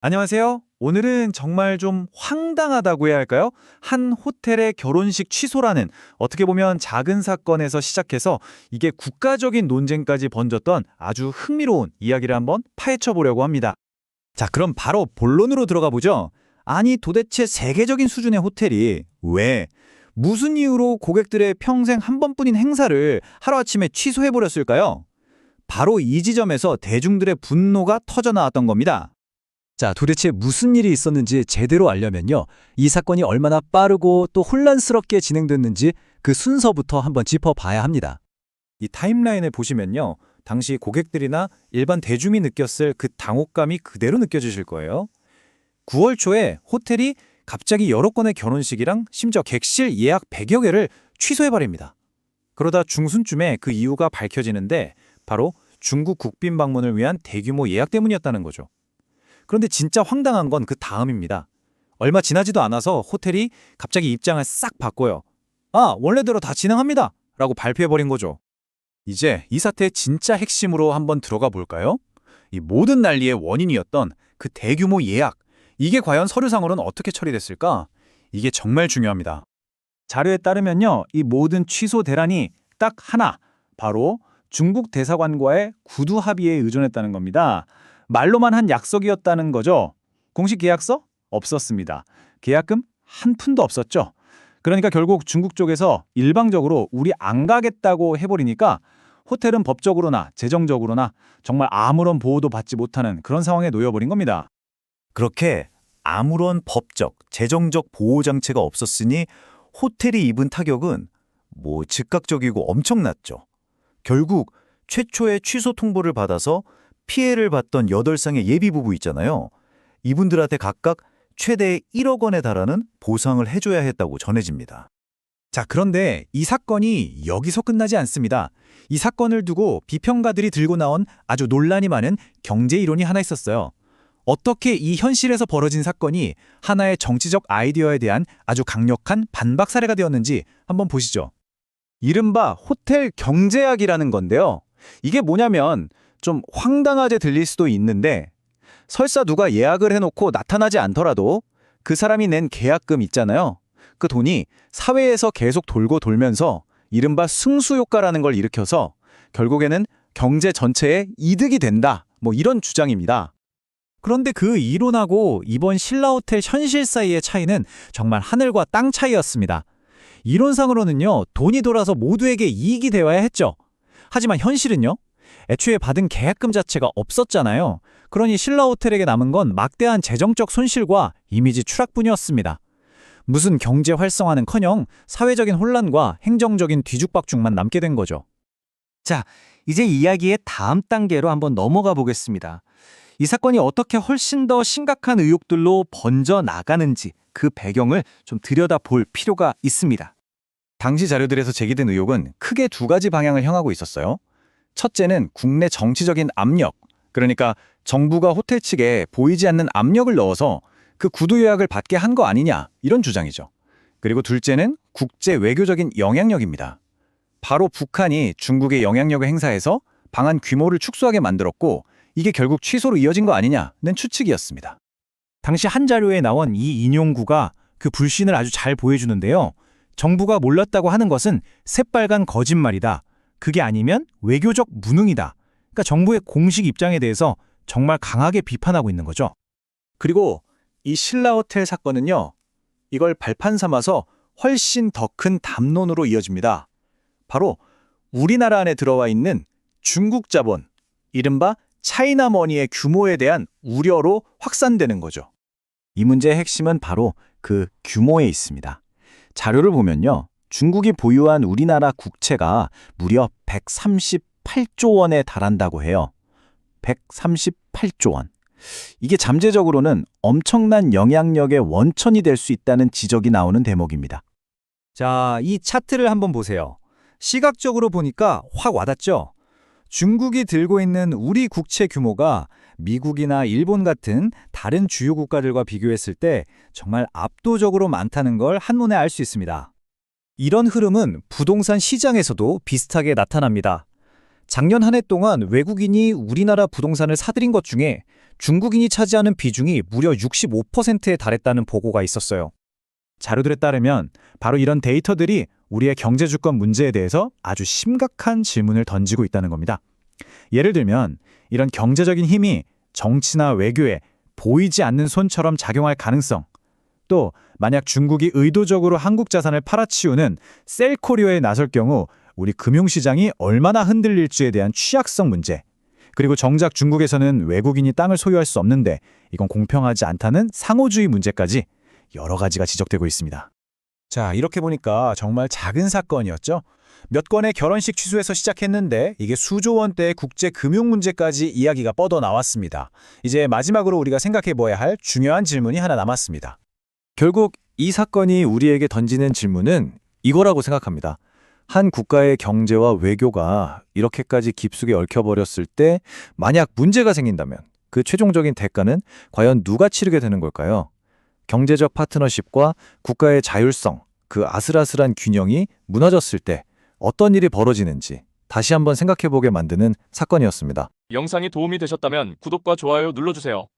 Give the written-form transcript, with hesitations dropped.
안녕하세요. 오늘은 정말 좀 황당하다고 해야 할까요? 한 호텔의 결혼식 취소라는 어떻게 보면 작은 사건에서 시작해서 이게 국가적인 논쟁까지 번졌던 아주 흥미로운 이야기를 한번 파헤쳐 보려고 합니다. 자, 그럼 바로 본론으로 들어가 보죠. 아니, 도대체 세계적인 수준의 호텔이 왜, 무슨 이유로 고객들의 평생 한 번뿐인 행사를 하루아침에 취소해 버렸을까요? 바로 이 지점에서 대중들의 분노가 터져 나왔던 겁니다. 자, 도대체 무슨 일이 있었는지 제대로 알려면요. 이 사건이 얼마나 빠르고 또 혼란스럽게 진행됐는지 그 순서부터 한번 짚어봐야 합니다. 이 타임라인을 보시면요. 당시 고객들이나 일반 대중이 느꼈을 그 당혹감이 그대로 느껴지실 거예요. 9월 초에 호텔이 갑자기 여러 건의 결혼식이랑 심지어 객실 예약 100여 개를 취소해버립니다. 그러다 중순쯤에 그 이유가 밝혀지는데 바로 중국 국빈 방문을 위한 대규모 예약 때문이었다는 거죠. 그런데 진짜 황당한 건 그 다음입니다. 얼마 지나지도 않아서 호텔이 갑자기 입장을 싹 바꿔요. 아, 원래대로 다 진행합니다. 라고 발표해버린 거죠. 이제 이 사태의 진짜 핵심으로 한번 들어가 볼까요? 이 모든 난리의 원인이었던 그 대규모 예약. 이게 과연 서류상으로는 어떻게 처리됐을까? 이게 정말 중요합니다. 자료에 따르면요. 이 모든 취소 대란이 딱 하나, 바로 중국 대사관과의 구두 합의에 의존했다는 겁니다. 말로만 한 약속이었다는 거죠. 공식 계약서? 없었습니다. 계약금? 한 푼도 없었죠. 그러니까 결국 중국 쪽에서 일방적으로 우리 안 가겠다고 해버리니까 호텔은 법적으로나 재정적으로나 정말 아무런 보호도 받지 못하는 그런 상황에 놓여버린 겁니다. 그렇게 아무런 법적, 재정적 보호 장치가 없었으니 호텔이 입은 타격은 즉각적이고 엄청났죠. 결국 최초의 취소 통보를 받아서 피해를 봤던 8쌍의 예비부부 있잖아요. 이분들한테 각각 최대 1억 원에 달하는 보상을 해줘야 했다고 전해집니다. 자, 그런데 이 사건이 여기서 끝나지 않습니다. 이 사건을 두고 비평가들이 들고 나온 아주 논란이 많은 경제 이론이 하나 있었어요. 어떻게 이 현실에서 벌어진 사건이 하나의 정치적 아이디어에 대한 아주 강력한 반박 사례가 되었는지 한번 보시죠. 이른바 호텔 경제학이라는 건데요. 이게 뭐냐면 좀 황당하게 들릴 수도 있는데 설사 누가 예약을 해놓고 나타나지 않더라도 그 사람이 낸 계약금 있잖아요. 그 돈이 사회에서 계속 돌고 돌면서 이른바 승수효과라는 걸 일으켜서 결국에는 경제 전체에 이득이 된다. 이런 주장입니다. 그런데 그 이론하고 이번 신라호텔 현실 사이의 차이는 정말 하늘과 땅 차이였습니다. 이론상으로는요. 돈이 돌아서 모두에게 이익이 되어야 했죠. 하지만 현실은요. 애초에 받은 계약금 자체가 없었잖아요. 그러니 신라호텔에게 남은 건 막대한 재정적 손실과 이미지 추락뿐이었습니다. 무슨 경제 활성화는커녕 사회적인 혼란과 행정적인 뒤죽박죽만 남게 된 거죠. 자, 이제 이야기의 다음 단계로 한번 넘어가 보겠습니다. 이 사건이 어떻게 훨씬 더 심각한 의혹들로 번져 나가는지 그 배경을 좀 들여다볼 필요가 있습니다. 당시 자료들에서 제기된 의혹은 크게 두 가지 방향을 향하고 있었어요. 첫째는 국내 정치적인 압력, 그러니까 정부가 호텔 측에 보이지 않는 압력을 넣어서 그 구두 예약을 받게 한 거 아니냐, 이런 주장이죠. 그리고 둘째는 국제 외교적인 영향력입니다. 바로 북한이 중국의 영향력을 행사해서 방한 규모를 축소하게 만들었고 이게 결국 취소로 이어진 거 아니냐는 추측이었습니다. 당시 한 자료에 나온 이 인용구가 그 불신을 아주 잘 보여주는데요. 정부가 몰랐다고 하는 것은 새빨간 거짓말이다. 그게 아니면 외교적 무능이다. 그러니까 정부의 공식 입장에 대해서 정말 강하게 비판하고 있는 거죠. 그리고 이 신라호텔 사건은요. 이걸 발판 삼아서 훨씬 더 큰 담론으로 이어집니다. 바로 우리나라 안에 들어와 있는 중국 자본, 이른바 차이나머니의 규모에 대한 우려로 확산되는 거죠. 이 문제의 핵심은 바로 그 규모에 있습니다. 자료를 보면요. 중국이 보유한 우리나라 국채가 무려 138조 원에 달한다고 해요. 138조 원. 이게 잠재적으로는 엄청난 영향력의 원천이 될 수 있다는 지적이 나오는 대목입니다. 자, 이 차트를 한번 보세요. 시각적으로 보니까 확 와닿죠? 중국이 들고 있는 우리 국채 규모가 미국이나 일본 같은 다른 주요 국가들과 비교했을 때 정말 압도적으로 많다는 걸 한눈에 알 수 있습니다. 이런 흐름은 부동산 시장에서도 비슷하게 나타납니다. 작년 한 해 동안 외국인이 우리나라 부동산을 사들인 것 중에 중국인이 차지하는 비중이 무려 65%에 달했다는 보고가 있었어요. 자료들에 따르면 바로 이런 데이터들이 우리의 경제 주권 문제에 대해서 아주 심각한 질문을 던지고 있다는 겁니다. 예를 들면 이런 경제적인 힘이 정치나 외교에 보이지 않는 손처럼 작용할 가능성, 또 만약 중국이 의도적으로 한국 자산을 팔아치우는 셀코리오에 나설 경우 우리 금융시장이 얼마나 흔들릴지에 대한 취약성 문제, 그리고 정작 중국에서는 외국인이 땅을 소유할 수 없는데 이건 공평하지 않다는 상호주의 문제까지 여러 가지가 지적되고 있습니다. 자, 이렇게 보니까 정말 작은 사건이었죠? 몇 건의 결혼식 취소에서 시작했는데 이게 수조 원대의 국제 금융 문제까지 이야기가 뻗어나왔습니다. 이제 마지막으로 우리가 생각해 봐야 할 중요한 질문이 하나 남았습니다. 결국 이 사건이 우리에게 던지는 질문은 이거라고 생각합니다. 한 국가의 경제와 외교가 이렇게까지 깊숙이 얽혀버렸을 때 만약 문제가 생긴다면 그 최종적인 대가는 과연 누가 치르게 되는 걸까요? 경제적 파트너십과 국가의 자율성, 그 아슬아슬한 균형이 무너졌을 때 어떤 일이 벌어지는지 다시 한번 생각해보게 만드는 사건이었습니다. 영상이 도움이 되셨다면 구독과 좋아요 눌러주세요.